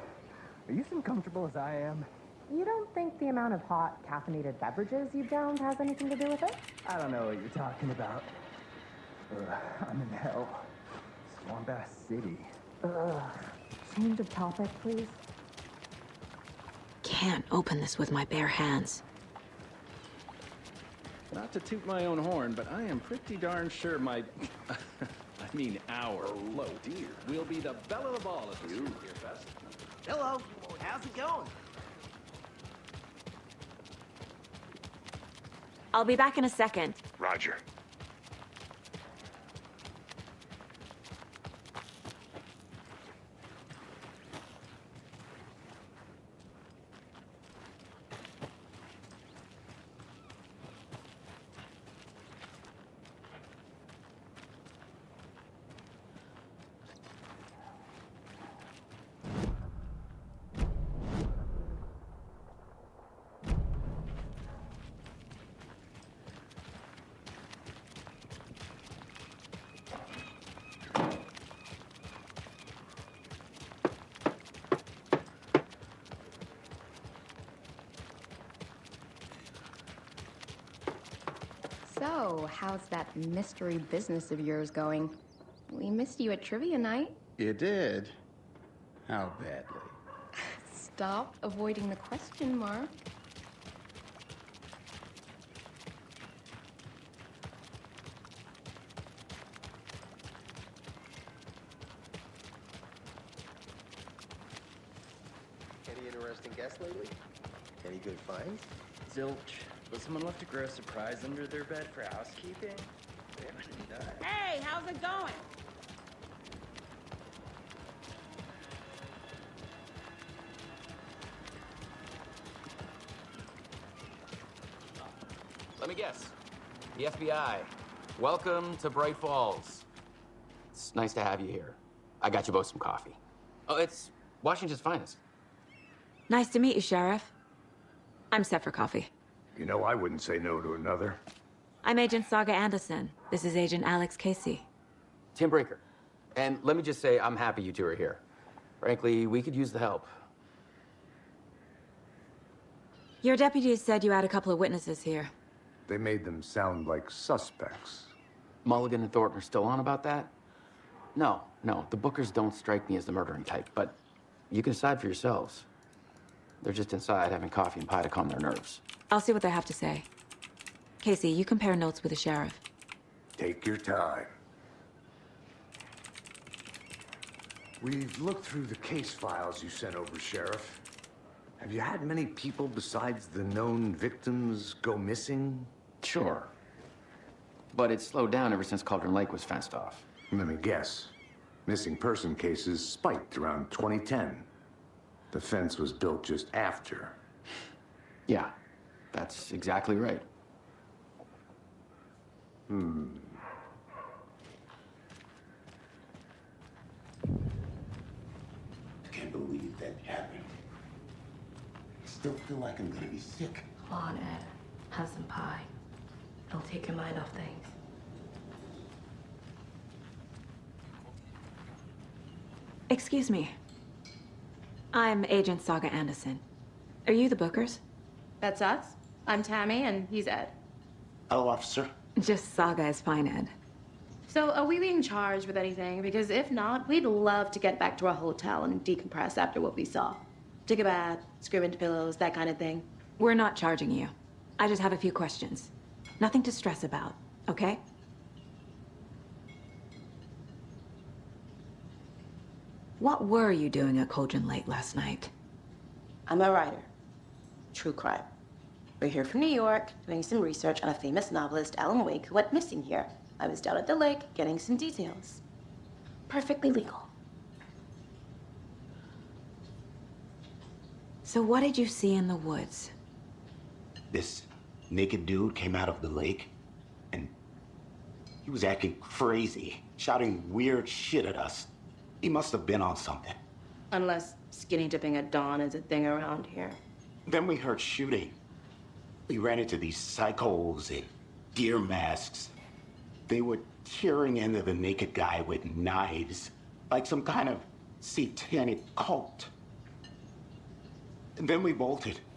Speaker 2: are you as comfortable as I am?
Speaker 13: You don't think the amount of hot, caffeinated beverages you downed has anything to do with it?
Speaker 2: I don't know what you're talking about. I'm in hell. Swamp Ass City.
Speaker 13: Change of topic, please.
Speaker 4: Can't open this with my bare hands.
Speaker 14: Not to toot my own horn, but I am pretty darn sure my... I mean our float will be the belle of the ball at this Beer Fest.
Speaker 15: Hello. How's it going?
Speaker 4: I'll be back in a second.
Speaker 6: Roger.
Speaker 16: So, how's that mystery business of yours going? We missed you at trivia night.
Speaker 14: You did? How badly?
Speaker 16: Stop avoiding the question, Mark.
Speaker 15: Any interesting guests lately? Any good finds? Zilch. But someone left a gross surprise under their bed for housekeeping?
Speaker 12: Hey, how's it going?
Speaker 17: Let me guess. The FBI. Welcome to Bright Falls. It's nice to have you here. I got you both some coffee. Oh, it's Washington's finest.
Speaker 4: Nice to meet you, Sheriff. I'm set for coffee.
Speaker 6: You know, I wouldn't say no to another.
Speaker 4: I'm Agent Saga Anderson. This is Agent Alex Casey.
Speaker 17: Tim Breaker. And let me just say, I'm happy you two are here. Frankly, we could use the help.
Speaker 4: Your deputies said you had a couple of witnesses here.
Speaker 6: They made them sound like suspects.
Speaker 17: Mulligan and Thornton are still on about that? No, the Bookers don't strike me as the murdering type, but you can decide for yourselves. They're just inside having coffee and pie to calm their nerves.
Speaker 4: I'll see what they have to say. Casey, you compare notes with the sheriff.
Speaker 6: Take your time. We've looked through the case files you sent over, Sheriff. Have you had many people besides the known victims go missing?
Speaker 17: Sure. But it's slowed down ever since Cauldron Lake was fenced off.
Speaker 6: Let me guess. Missing person cases spiked around 2010. The fence was built just after.
Speaker 17: Yeah, that's exactly right.
Speaker 10: Can't believe that happened. Still feel like I'm gonna be sick.
Speaker 18: Come on, Ed. Have some pie. It'll take your mind off things.
Speaker 4: Excuse me. I'm Agent Saga Anderson. Are you the Bookers?
Speaker 12: That's us. I'm Tammy, and he's Ed.
Speaker 10: Hello, officer.
Speaker 4: Just Saga is fine, Ed.
Speaker 12: So, are we being charged with anything? Because if not, we'd love to get back to our hotel and decompress after what we saw. Take a bath, scream into pillows, that kind of thing.
Speaker 4: We're not charging you. I just have a few questions. Nothing to stress about, okay? What were you doing at Cauldron Lake last night?
Speaker 12: I'm a writer. True crime. We're here from New York, doing some research on a famous novelist, Ellenweik, who went missing here. I was down at the lake, getting some details. Perfectly legal.
Speaker 4: So what did you see in the woods?
Speaker 10: This naked dude came out of the lake, and he was acting crazy, shouting weird shit at us. He must have been on something.
Speaker 12: Unless skinny dipping at dawn is a thing around here.
Speaker 10: Then we heard shooting. We ran into these psychos in deer masks. They were tearing into the naked guy with knives, like some kind of satanic cult. And then we bolted.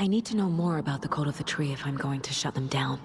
Speaker 4: I need to know more about the cult of the tree if I'm going to shut them down.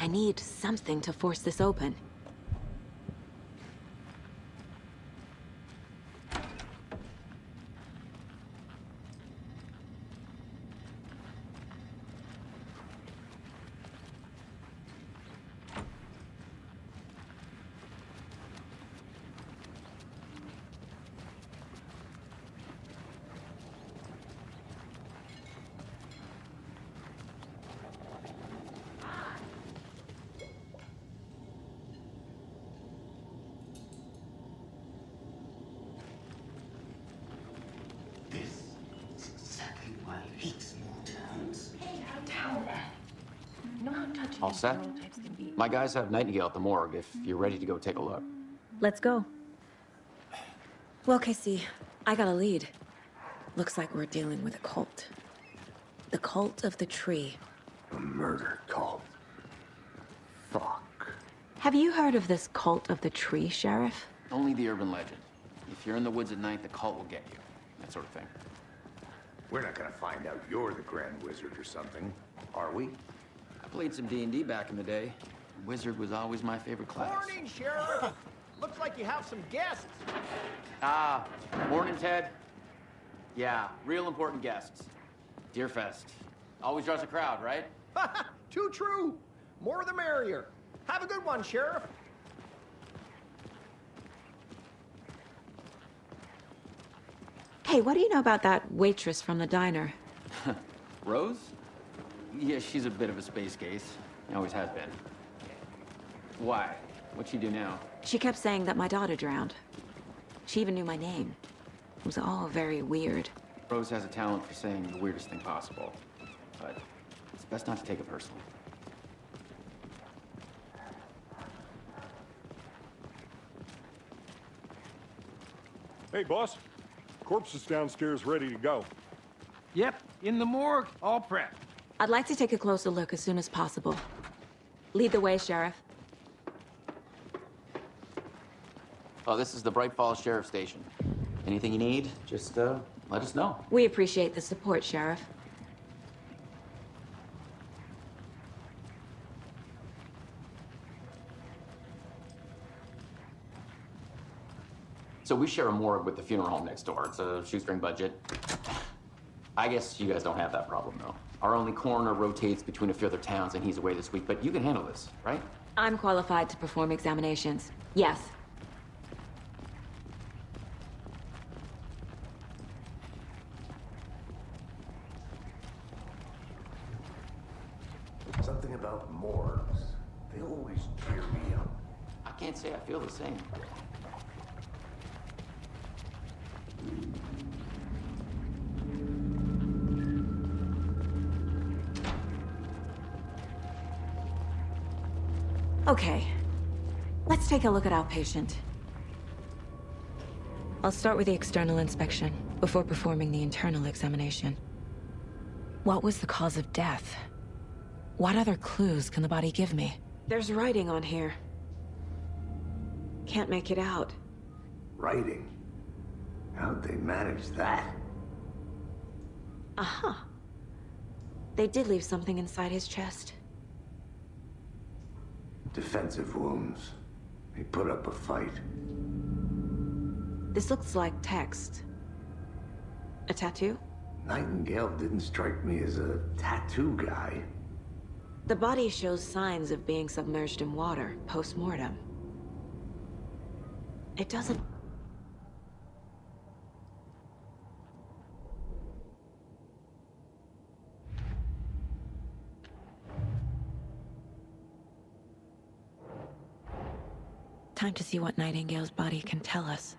Speaker 4: I need something to force this open.
Speaker 17: All set? My guys have Nightingale at the morgue if you're ready to go take a look.
Speaker 4: Let's go. Well, Casey, I got a lead. Looks like we're dealing with a cult. The cult of the tree.
Speaker 6: A murder cult. Fuck.
Speaker 4: Have you heard of this cult of the tree, Sheriff?
Speaker 17: Only the urban legend. If you're in the woods at night, the cult will get you. That sort of thing.
Speaker 6: We're not gonna find out you're the Grand Wizard or something, are we?
Speaker 17: I played some D&D back in the day. Wizard was always my favorite class.
Speaker 9: Morning, Sheriff! Looks like you have some guests.
Speaker 17: Ah, morning, Ted. Yeah, real important guests. Deerfest. Always draws a crowd, right?
Speaker 9: Too true. More the merrier. Have a good one, Sheriff.
Speaker 4: Hey, what do you know about that waitress from the diner?
Speaker 17: Rose? Yeah, she's a bit of a space case. Always has been. Why? What'd she do now?
Speaker 4: She kept saying that my daughter drowned. She even knew my name. It was all very weird.
Speaker 17: Rose has a talent for saying the weirdest thing possible. But it's best not to take it personally.
Speaker 7: Hey, boss. Corpse is downstairs ready to go.
Speaker 9: Yep, in the morgue, all prepped.
Speaker 4: I'd like to take a closer look as soon as possible. Lead the way, Sheriff.
Speaker 17: Oh, this is the Bright Falls Sheriff Station. Anything you need, just let us know.
Speaker 4: We appreciate the support, Sheriff.
Speaker 17: So we share a morgue with the funeral home next door. It's a shoestring budget. I guess you guys don't have that problem, though. Our only coroner rotates between a few other towns, and he's away this week, but you can handle this, right?
Speaker 4: I'm qualified to perform examinations. Yes.
Speaker 6: Something about morgues. They always cheer me up.
Speaker 17: I can't say I feel the same.
Speaker 4: Okay. Let's take a look at our patient. I'll start with the external inspection before performing the internal examination. What was the cause of death? What other clues can the body give me? There's writing on here. Can't make it out.
Speaker 6: Writing? How'd they manage that?
Speaker 4: Uh-huh. They did leave something inside his chest.
Speaker 6: Defensive wounds. He put up a fight.
Speaker 4: This looks like text. A tattoo?
Speaker 6: Nightingale didn't strike me as a tattoo guy.
Speaker 4: The body shows signs of being submerged in water post-mortem. It doesn't... Time to see what Nightingale's body can tell us.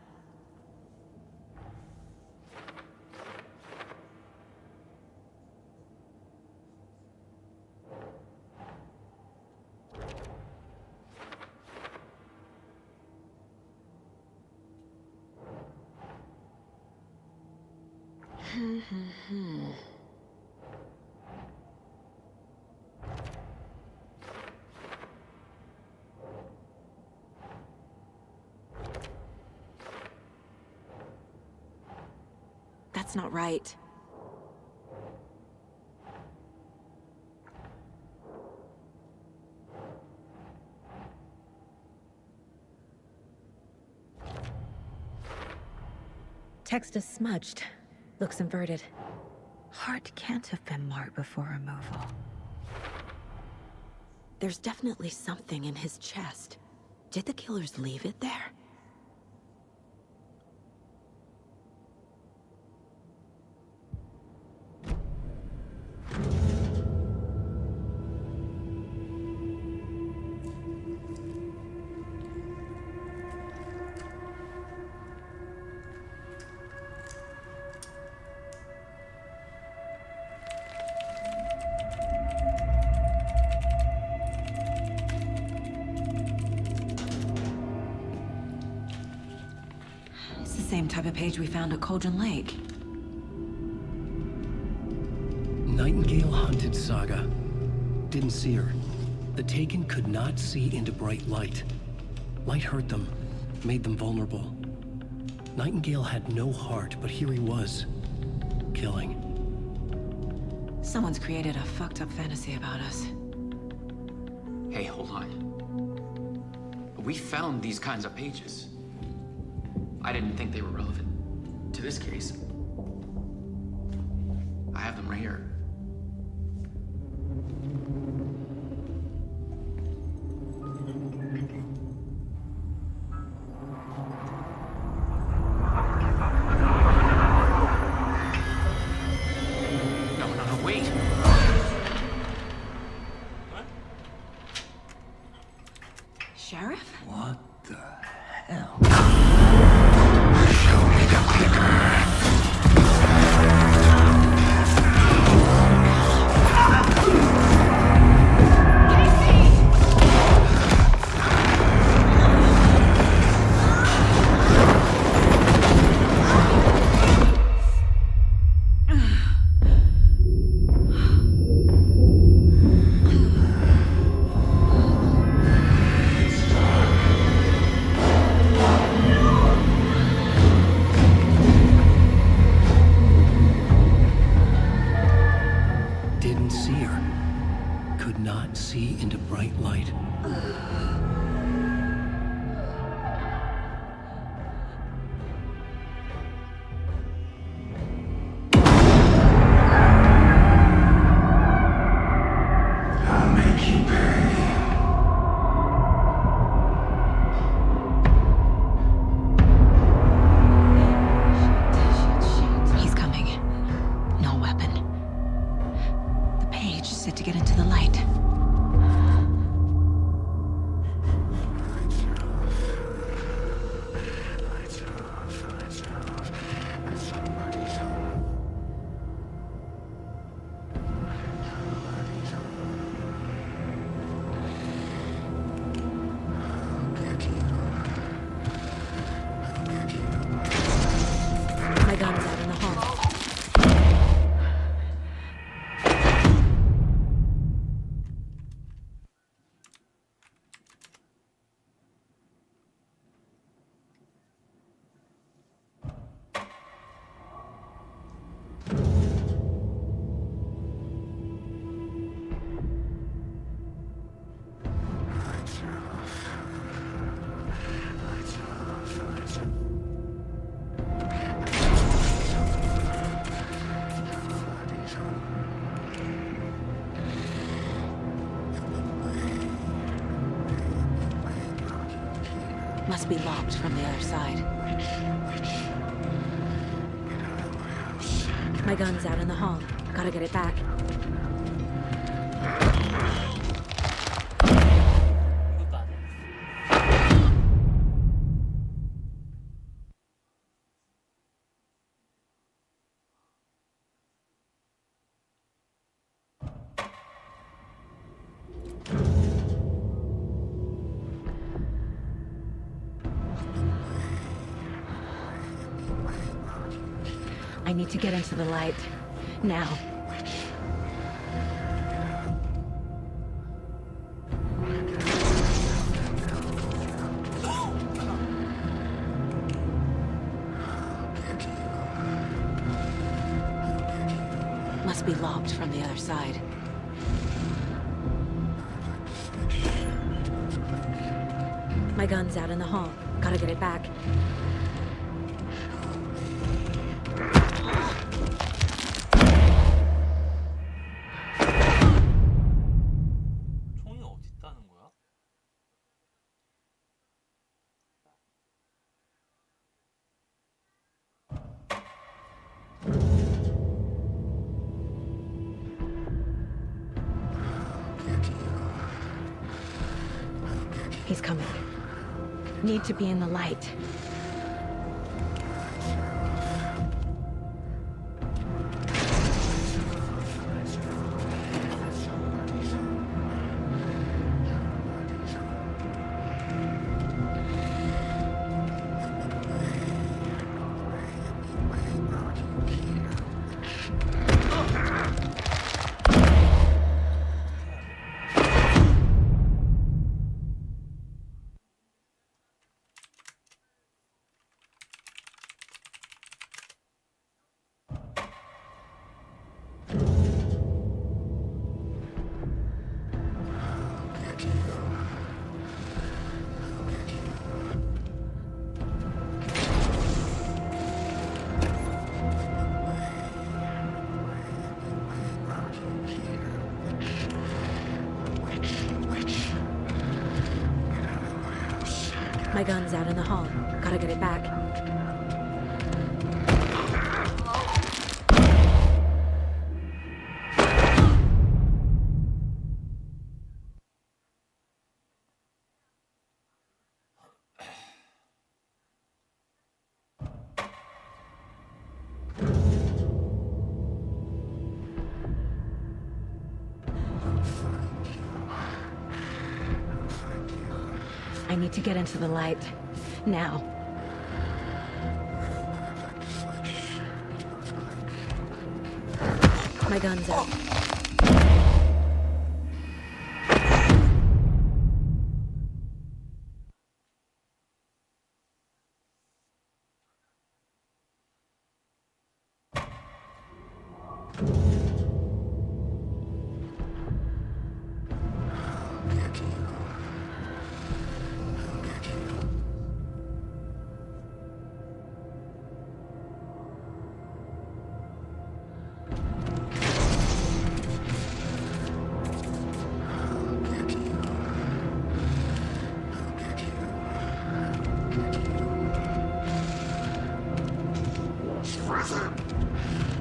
Speaker 4: That's not right. Text is smudged. Looks inverted. Heart can't have been marked before removal. There's definitely something in his chest. Did the killers leave it there? Same type of page we found at Cauldron Lake.
Speaker 3: Nightingale hunted Saga. Didn't see her. The Taken could not see into bright light. Light hurt them, made them vulnerable. Nightingale had no heart, but here he was, killing.
Speaker 4: Someone's created a fucked up fantasy about us.
Speaker 17: Hey, hold on. We found these kinds of pages. I didn't think they were relevant to this case. I have them right here. No, wait.
Speaker 19: Sheriff?
Speaker 10: What the hell?
Speaker 3: Didn't see her. Could not see into bright light.
Speaker 10: I'll make you pay.
Speaker 4: He's coming. No weapon. The page set to get into the light. My gun's out in the hall. Must be locked from the other side. My gun's out in the hall. Gotta get it back. I need to get into the light. Now. Must be locked from the other side. My gun's out in the hall. Gotta get it back. He's coming. Need to be in the light. My gun's out in the hall. Gotta get it back. I need to get into the light. Now. My gun's out.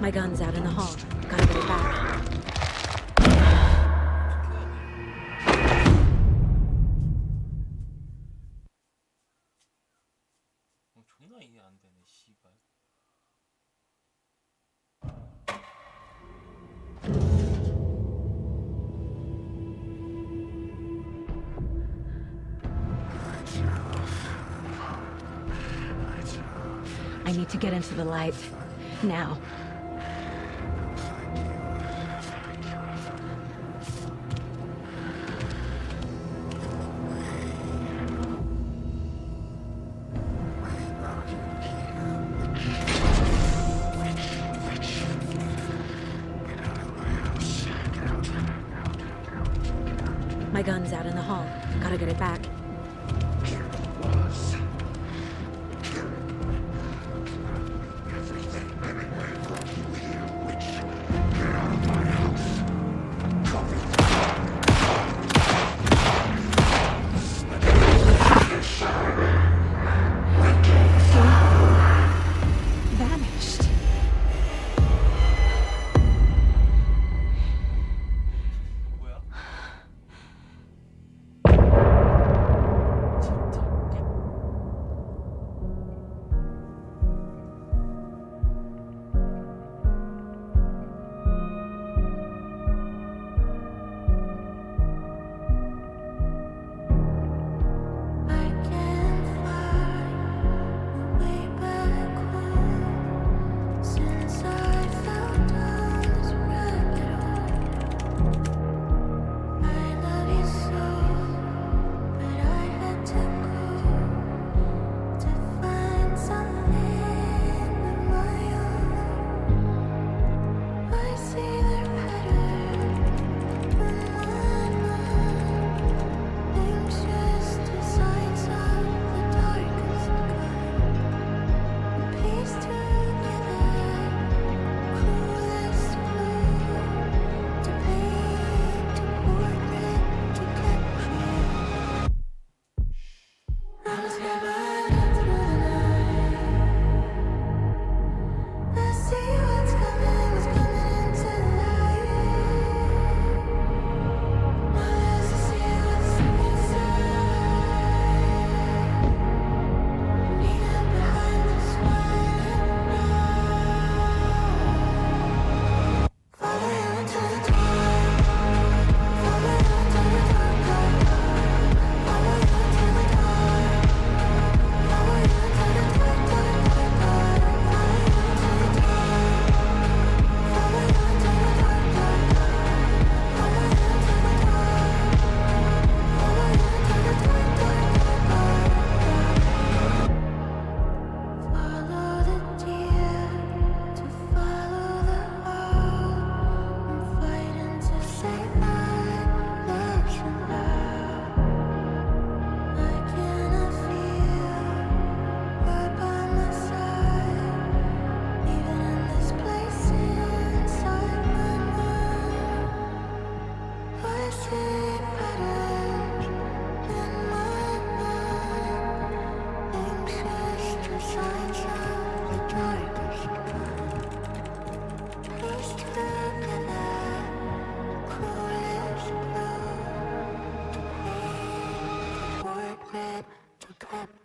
Speaker 4: My gun's out in the hall. Gotta get it back.
Speaker 20: 존나 이해 안 되네, 씨발.
Speaker 4: I need to get into the light. Now. My gun's out in the hall. Gotta get it back. Vanished.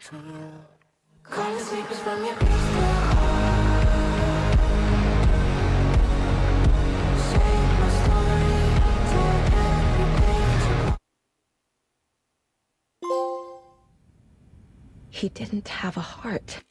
Speaker 1: Call the sleepers from your crystal heart. Save my story, turn every page.
Speaker 4: He didn't have a heart.